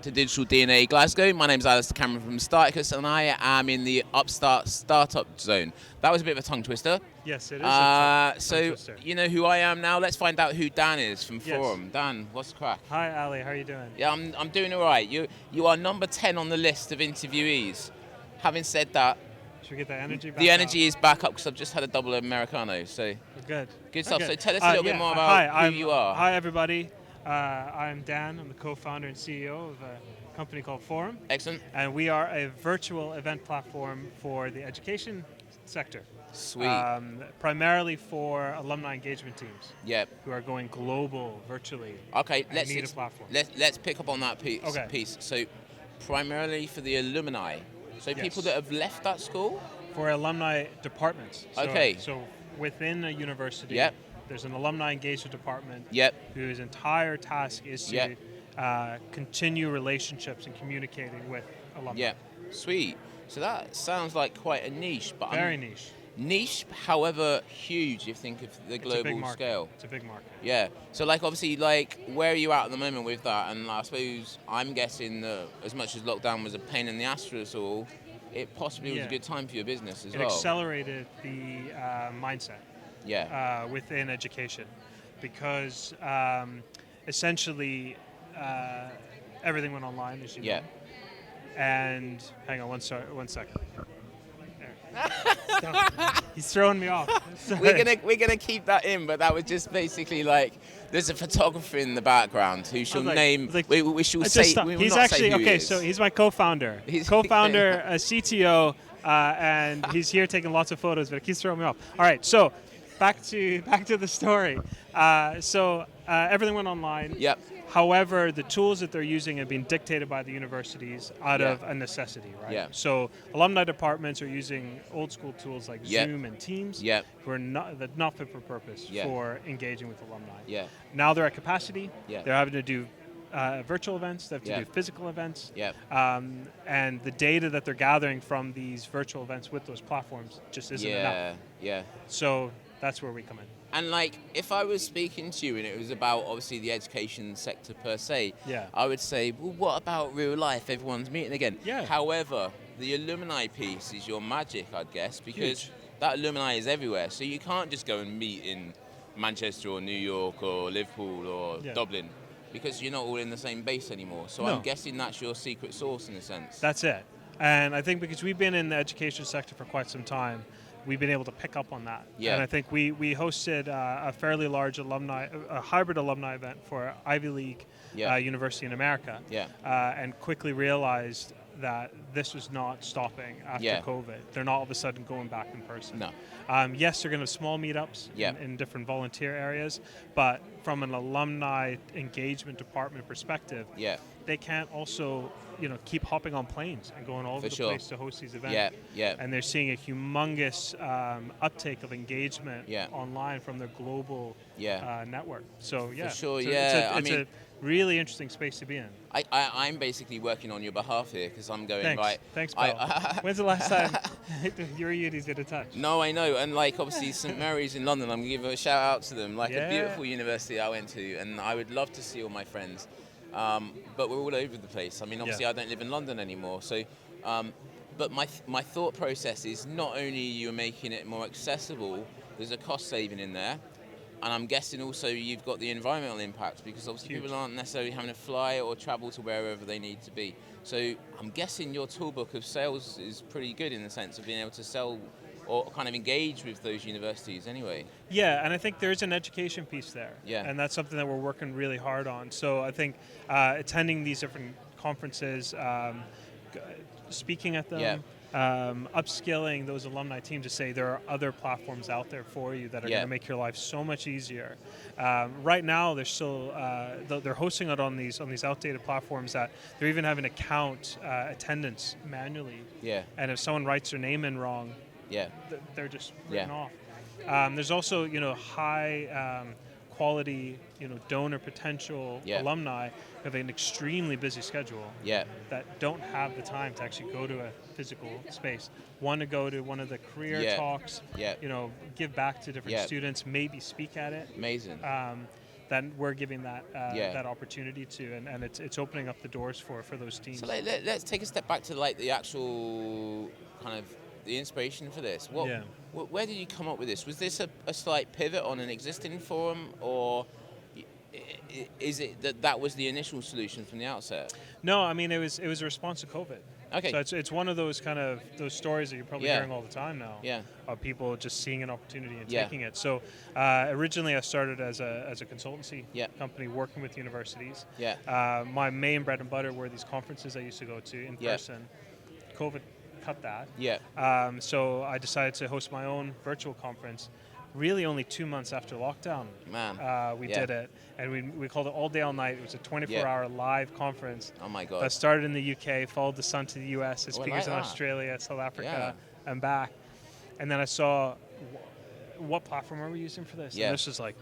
back to Digital DNA Glasgow. My name is Alastair Cameron from Starticus, and I am in the Upstart Startup Zone. That was a bit of a tongue twister. Yes, it is a tongue So, twister. you know who I am now. Let's find out who Dan is from Yes. Forumm. Dan, what's the crack? Hi, Ali. How are you doing? Yeah, I'm doing all right. You are number 10 on the list of interviewees. Having said that, Should we get the energy back the energy up? is back up because I've just had a double Americano. So We're good. good stuff. Okay. So tell us a little bit more about who you are. Hi, everybody. I'm Dan. I'm the co-founder and CEO of a company called Forumm. Excellent. And we are a virtual event platform for the education sector. Sweet. Primarily for alumni engagement teams. Yep. Who are going global virtually. Okay, and need a platform. Let's pick up on that piece. Okay. So, primarily for the alumni. So Yes. people that have left that school. For alumni departments. Okay. So within a university, Yep. there's an alumni engagement department. Yep. Whose entire task is to Yep. continue relationships and communicating with alumni. Yeah. Sweet. So that sounds like quite a niche, but Very niche. niche, however huge if you think of the It's a big global market. scale. It's a big market. Yeah. So like obviously like where are you at the moment with that? And I suppose I'm guessing that as much as lockdown was a pain in the ass for us all, it possibly was a good time for your business as It well. accelerated the mindset Yeah. within education because essentially everything went online, as you Yeah. know. And hang on one second. He's throwing me off. We're gonna keep that in, but that was just basically like there's a photographer in the background who shall name. We shall say. We will He's not actually say who okay. he is. So he's my co-founder. He's- Co-founder, a CTO, and he's here taking lots of photos, but it keeps throwing me off. All right, so back to the story. Everything went online. Yep. However, the tools that they're using have been dictated by the universities out of a necessity, right? Yeah. So alumni departments are using old school tools like Yep. Zoom and Teams, Yep. who are not fit for purpose Yeah. for engaging with alumni. Yeah. Now they're at capacity. Yeah. They're having to do virtual events. They have to Yeah. do physical events. Yeah. And the data that they're gathering from these virtual events with those platforms just isn't enough. Yeah. So that's where we come in. And like, if I was speaking to you and it was about obviously the education sector per se, Yeah. I would say, well, what about real life? Everyone's meeting again. Yeah. However, the alumni piece is your magic, I'd guess, because Huge. that alumni is everywhere. So you can't just go and meet in Manchester or New York or Liverpool or Dublin because you're not all in the same base anymore. So No. I'm guessing that's your secret sauce in a sense. That's it. And I think because we've been in the education sector for quite some time, we've been able to pick up on that. Yeah. And I think we hosted a fairly large a hybrid alumni event for Ivy League university in America. Yeah. And quickly realized that this was not stopping after COVID. They're not all of a sudden going back in person. No. Yes, they're going to have small meetups in different volunteer areas, but from an alumni engagement department perspective, they can't also keep hopping on planes and going all over the place to host these events. And they're seeing a humongous uptake of engagement online from their global network. So For sure, it's a really interesting space to be in. I'm basically working on your behalf here because I'm going Thanks. right. Thanks, pal. When's the last time your uni's been in touch? No, I know, and like obviously St Mary's in London, I'm gonna give a shout out to them. Like a beautiful university I went to, and I would love to see all my friends. But we're all over the place. I mean, obviously I don't live in London anymore, so. But my thought process is not only you're making it more accessible, there's a cost saving in there. And I'm guessing also you've got the environmental impact because obviously people aren't necessarily having to fly or travel to wherever they need to be. So I'm guessing your toolbook of sales is pretty good in the sense of being able to sell or kind of engage with those universities anyway. Yeah, and I think there's an education piece there. Yeah. And that's something that we're working really hard on. So I think attending these different conferences, speaking at them, upskilling those alumni teams to say there are other platforms out there for you that are going to make your life so much easier. Right now, they're still they're hosting it on these outdated platforms that they're even having to count attendance manually. Yeah. And if someone writes their name in wrong, they're just written off. There's also high quality donor potential alumni who have an extremely busy schedule that don't have the time to actually go to a physical space. Want to go to one of the career talks, give back to different students, maybe speak at it. Amazing. that we're giving that opportunity to, and it's opening up the doors for those teams. So let's take a step back to like the actual kind of the inspiration for this. Where did you come up with this? Was this a slight pivot on an existing forum, or is it that was the initial solution from the outset? No, I mean it was a response to COVID. Okay. So it's one of those kind of those stories that you're probably hearing all the time now. Yeah. Of people just seeing an opportunity and taking it. So originally I started as a consultancy company working with universities. Yeah. My main bread and butter were these conferences I used to go to in person. COVID cut that. Yeah. So I decided to host my own virtual conference. Really only 2 months after lockdown, we did it, and we called it All Day All Night. It was a 24-hour live conference. Oh my God! That started in the UK, followed the sun to the US, had speakers in Australia, South Africa, and back. And then I saw, what platform are we using for this? And this was like,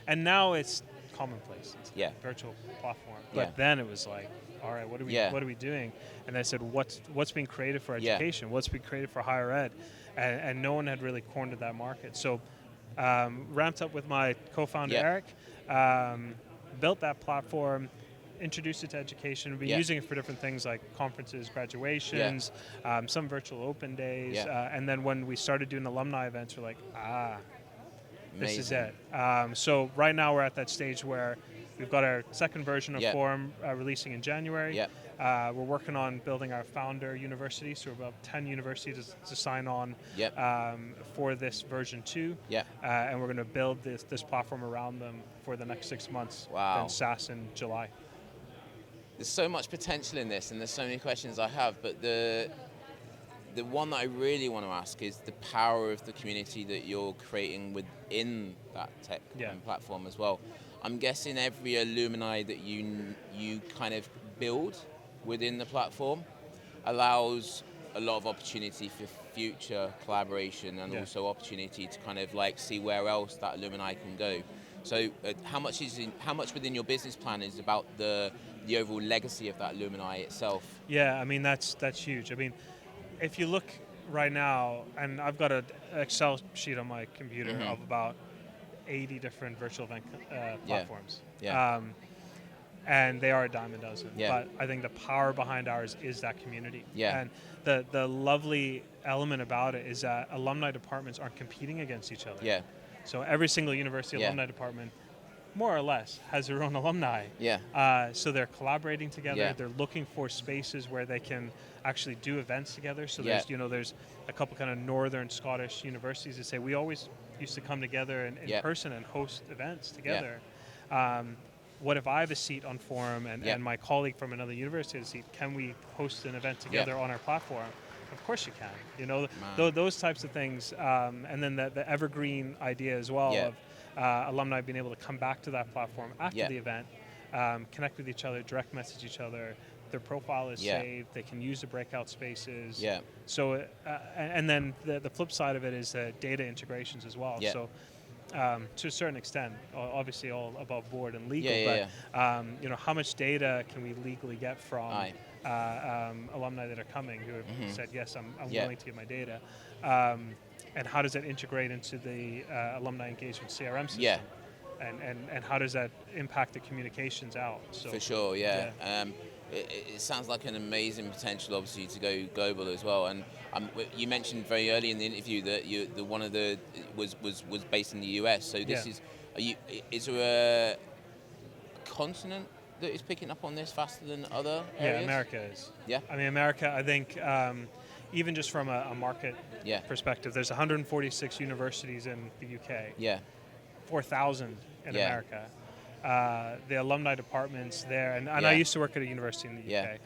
and now it's commonplace. It's a virtual platform. But then it was like, all right, what are we doing? And I said, what's being created for education? What's being created for higher ed? And no one had really cornered that market. So ramped up with my co-founder, Eric, built that platform, introduced it to education. We've been using it for different things like conferences, graduations, some virtual open days. And then when we started doing alumni events, we're like, this is it. So right now we're at that stage where we've got our second version of Forumm releasing in January. We're working on building our founder university, so we're about 10 universities to sign on for this version 2. And we're going to build this platform around them for the next 6 months. Wow. Then SaaS in July. There's so much potential in this, and there's so many questions I have, but the one that I really want to ask is the power of the community that you're creating within that tech platform as well. I'm guessing every alumni that you kind of build within the platform allows a lot of opportunity for future collaboration and also opportunity to kind of like see where else that alumni can go. So how much within your business plan is about the overall legacy of that alumni itself? Yeah, I mean that's huge. I mean, if you look right now, and I've got an Excel sheet on my computer of about 80 different virtual event platforms. And they are a dime a dozen. But I think the power behind ours is that community. And the lovely element about it is that alumni departments aren't competing against each other. So every single university alumni department, more or less, has their own alumni. So they're collaborating together. They're looking for spaces where they can actually do events together. So there's a couple kind of northern Scottish universities that say we always used to come together in person and host events together. What if I have a seat on Forumm and my colleague from another university has a seat? Can we host an event together on our platform? Of course you can. Those types of things. And then the evergreen idea as well of alumni being able to come back to that platform after the event, connect with each other, direct message each other. Their profile is saved. They can use the breakout spaces. So, and then the flip side of it is data integrations as well. So, to a certain extent, obviously all above board and legal, but how much data can we legally get from alumni that are coming who have said, yes, I'm willing to give my data, and how does that integrate into the alumni engagement CRM system? And how does that impact the communications out? So, for sure, it sounds like an amazing potential, obviously, to go global as well. And you mentioned very early in the interview that one of the was based in the US. So this is there a continent that is picking up on this faster than other areas? Yeah, America is. I mean, America, I think, even just from a market perspective, there's 146 universities in the UK. 4,000 in America. The alumni departments there, and I used to work at a university in the UK,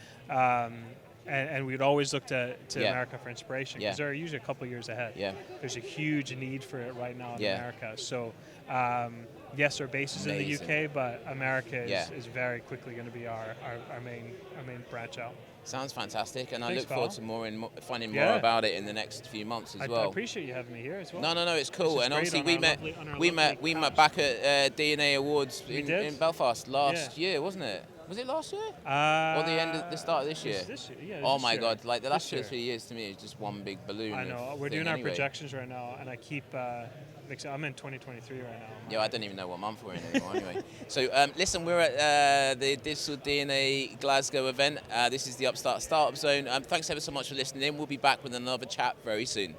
and we'd always look to America for inspiration because they're usually a couple of years ahead. There's a huge need for it right now in America. So yes, our base is in the UK, but America is very quickly going to be our main branch out. Sounds fantastic, and Thanks, I look forward to finding more about it in the next few months as well. I appreciate you having me here as well. No, it's cool. And obviously we met back at DNA Awards in Belfast last year, wasn't it? Was it last year? Or the start of this year? This year, yeah. Oh my God! Like the last 2 or year. 3 years to me is just one big balloon. I know. We're doing our projections right now, and I keep. I'm in 2023 right now. Yeah, I don't even know what month we're in anymore. Anyway, so listen, we're at the Digital DNA Glasgow event. This is the Upstart Startup Zone. Thanks ever so much for listening in. We'll be back with another chat very soon.